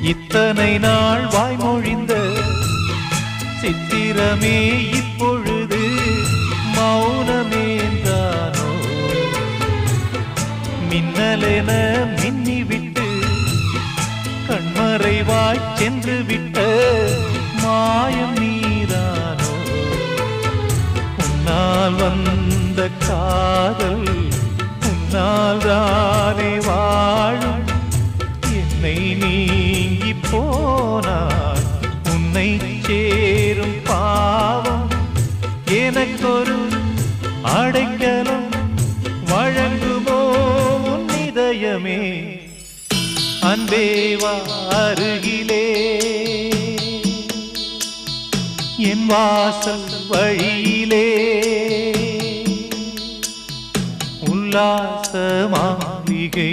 இத்தனை நாள் வாய்மொழிந்த சித்திரமே இப்பொழுது மௌனமேந்தானோ? மின்னலென மின்னிவிட்டு கண்மறைவாய் சென்று விட்ட மாயம் நீதானோ? உன்னால் வந்த காதல் உன்னால் தானே வாழும். என்னை நீங்கி போனார் உன்னை சேரும் பாவம். எனக்கொரு அடைக்கலம் வழங்குமோ உன் இதயமே? அன்பேவா அருகிலே என் வாசல் வழியிலே உல்லாச மாளிகை